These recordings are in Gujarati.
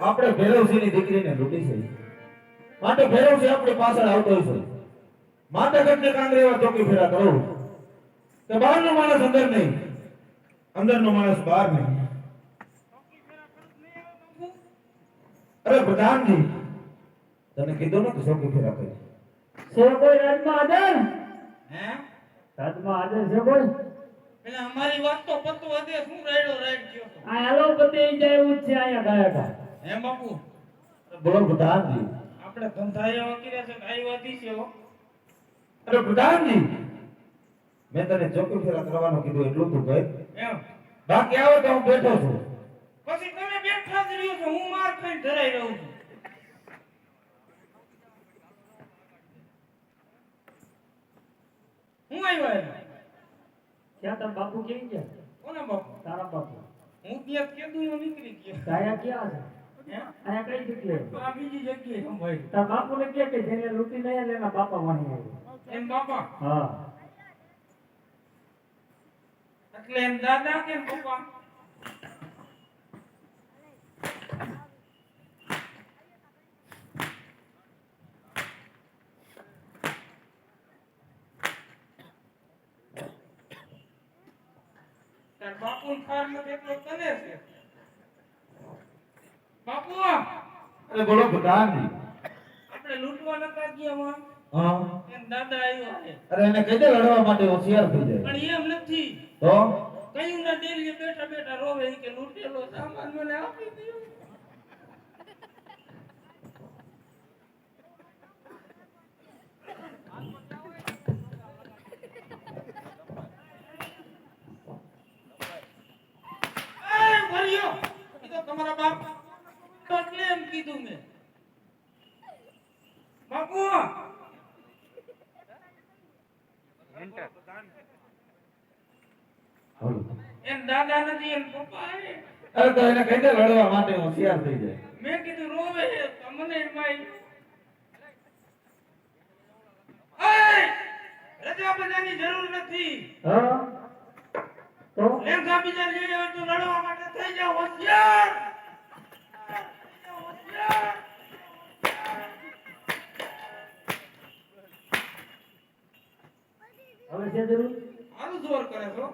આપણે ભૈરવસિંહની દીકરીને લૂંટી છે માટે ભૈરવસિંહ આપણી પાછળ આવતો છે માટે ઘટને કાંગરે એવા ચોકી ફેરા કરો કે બહારનો માણસ અંદર નહીં અંદરનો માણસ બહાર નહીં અરે પ્રધાનજી તને કીધું ને કે ચોકી ફેરા કરી છે કોઈ રાજમાં આદર હે રાજમાં આદર છે કોઈ એટલે અમારી વાત તો પતો વધે શું રાયડો રાઈડ ગયો તો આ હાલો પતે જાય એવું જ છે અહીંયા ગાયકા હે બાપુ બોલો પ્રધાનજી આપણે ધંધાયા વકીલા છે આઈ વાતી છે હો અરે પ્રધાનજી મેં તને ચોકી ફેરા કરવાનું કીધું એટલું તું કહે એમ બાકી આવો તો હું બેઠો છું પછી તમે બેઠા જ રહ્યો છો હું માર ખાઈને ધરાઈ રહું છું હું આવ્યો ક્યાં તાર બાપુ કેવી ગયા કોના બાપુ તારા બાપુ હું ત્યાં કેદું નીકળી ગયો કાયા ક્યાં છે હે આયા કઈ જગ્યાએ આ બીજી જગ્યાએ સંભાઈ તાર બાપુને કે જેને લૂંટી લઈ એટલે એના બાપા વાહી આવ્યો એમ બાપા હા એટલે એમ દાદા કે પપ્પા તાર બાપુ ફાર્મ કેટલો તને છે બાપુ અરે બોલો પ્રધાનજી આપણે લૂંટવા નતા ગયા માં હા એમ દાદા આવ્યો છે અરે એને કહી દે લડવા માટે હોશિયાર થઈ જાય પણ એમ નથી તો કયું ના ડેલીએ બેઠા બેઠા રોવે કે લૂંટેલો સામાન મને આપી દો એ ભર્યો એ તો તમારા બાપ તો એટલે એમ કીધું મેં બાપુ બોલો. એમ દાદા નથી એમ પપ્પા છે. અરે તો એને કહી દે લડવા માટે હોશિયાર થઈ જાય મેં કીધું રોવે છે તો મને માઈ રજા બજાની જરૂર નથી હા તો લેંગા બીજા લઈ આવે તો લડવા માટે થઈ જાવ હોશિયાર હોશિયાર. હવે છે જરૂર આનું જોર કરે છો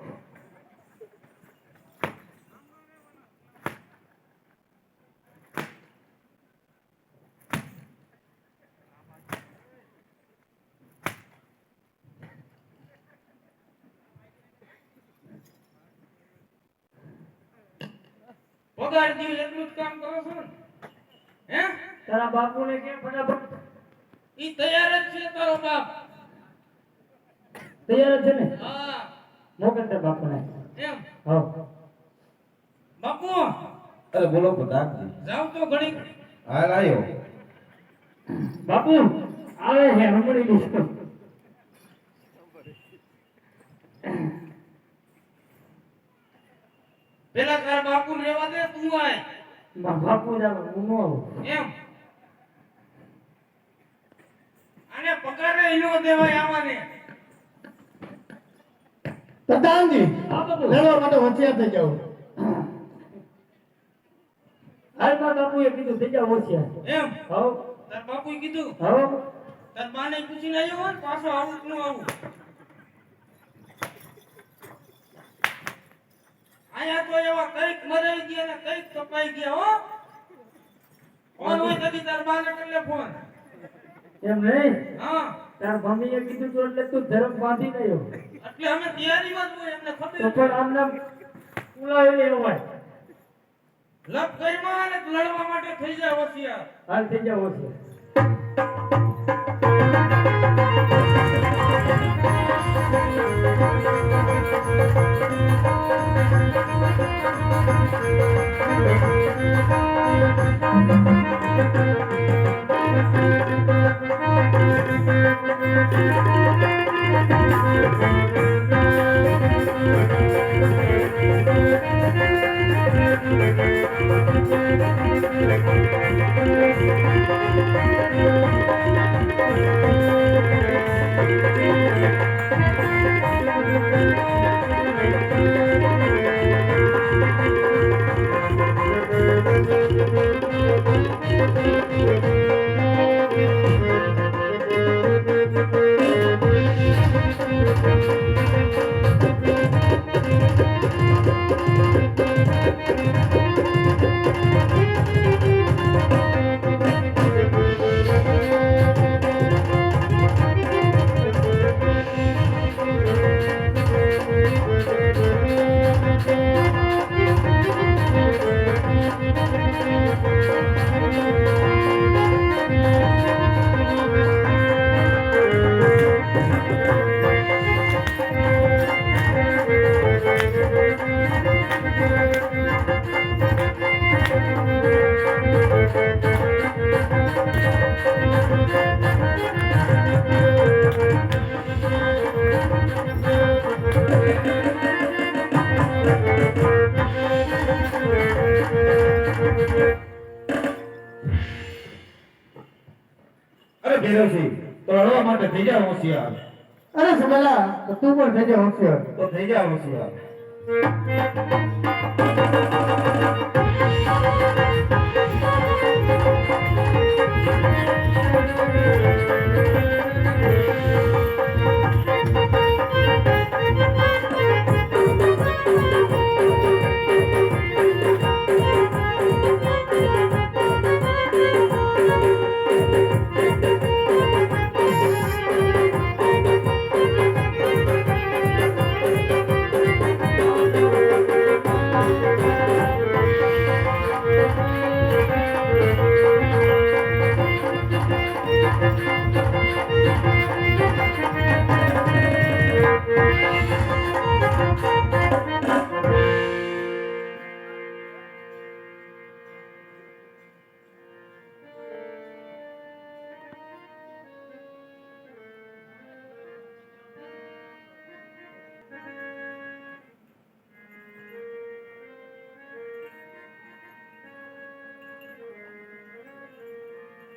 પગાર દીવ એટલું જ કામ કરો છો ને હે તારા બાપુને કે ફટાફટ ઈ તૈયાર જ છે તારો બાપ તૈયાર છે ને હા મોકલ તાર બાપુને એમ હા બાપુ અરે બોલો પ્રધાનજી જાવ તો ઘણી હાલ આવ્યો બાપુ આવે છે હમણાં લીધું પેલા તારા બાપુ રેવા દે તું આય બાપુ જાવ હું નો આવું એમ આને પગારે ઈનો દેવાય આવાને પ્રધાનજી હા બાપુ લડવા માટે હોશિયાર થઈ જાવ હાલમાં બાપુએ કીધું થઈ જાવ હોશિયાર એમ હવ તાર બાપુએ કીધું હવ તાર બાને પૂછીને આવ્યો હોય ને પાછો આવું કે ન આવું આયા તો એવા કઈક મરાઈ ગયા ને કઈક કપાઈ ગયા હો ફોન હોય કદી તાર બાને કરી ફોન એમ નહીં હા તાર મમ્મીએ કીધું તો એટલે તું ધર્મ બાંધી ગયો એટલે અમે તૈયારીમાં જ હોય એમને તો ખબર પણ આમ નામ ઉલાવી લેવો હોય લપ કરીમાં અને લડવા માટે થઈ જાય હોશિયાર હાલ થઈ જાવ હોશિયાર અરે ભૈરવસિંહ તો લડવા માટે થઈ જાવ હોશિયાર. અરે સબેલા તો તું પણ થઈ જા હોશિયાર. તો થઈ જાવ હોશિયાર.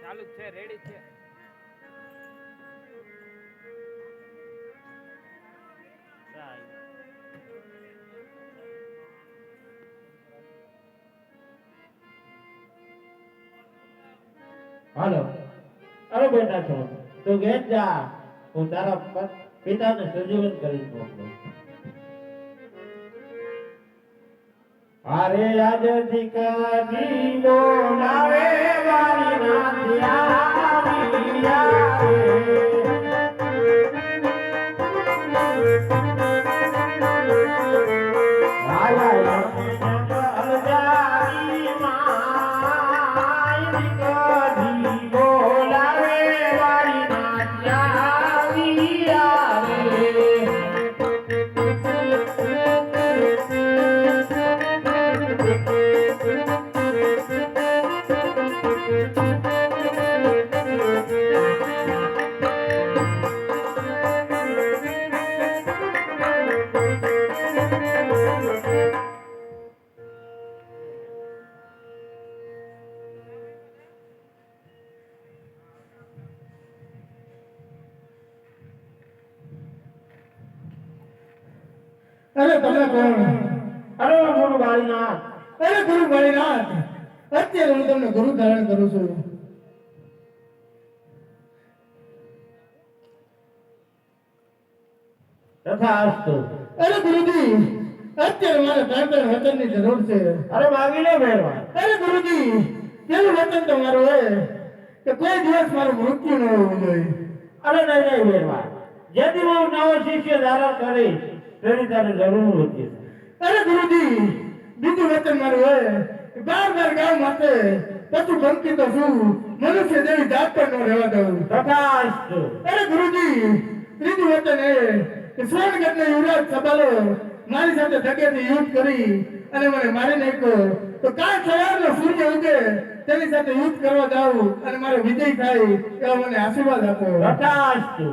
ચાલુ છે, રેડી છે. હાલો અરે બેટા છો તું ઘેર જા હું તારા પિતાને સંજીવન કરી મોકલું. અરે આજ દીકરી બોલાવે વાળી નાથી અરે તમે કોણ? અરે ગુરુ બાળીનાથ. અરે ગુરુ બાળીનાથ, અત્યારે હું તમને ગુરુ ધારણ કરું છું. તથાસ્તુ. અરે ગુરુજી, અત્યારે મારે ત્રણ વચનની જરૂર છે. અરે માગી લે મહેરબાન. અરે ગુરુજી, પેલું વચન તો મારું હોય કે કોઈ દિવસ મારું મૃત્યુ ન હોવું જોઈએ. અરે નહીં મહેરબાન, જેથી હું નવો શિષ્ય ધારણ કરીશ તેની તારે જરૂર હતી. અરે ગુરુજી, બીજું વચન મારું હોય કે બાર ગામ માટે પશુ પંખી તો શું, મનુષ્ય જેવી જાત પણ ન રહેવા દઉં. તથાસ્તુ. અરે ગુરુજી, ત્રીજું વચન એ કે સ્વર્ગતને યુવરાજ સબાલો મારી સાથે ધકેથી યુદ્ધ કરી અને મને મારી નાખ્યો તો કાલ સવારનો સૂર્ય ઉગે તેની સાથે યુદ્ધ કરવા જાઉં અને મારો વિજય થાય એવા મને આશીર્વાદ આપો. તથાસ્તુ.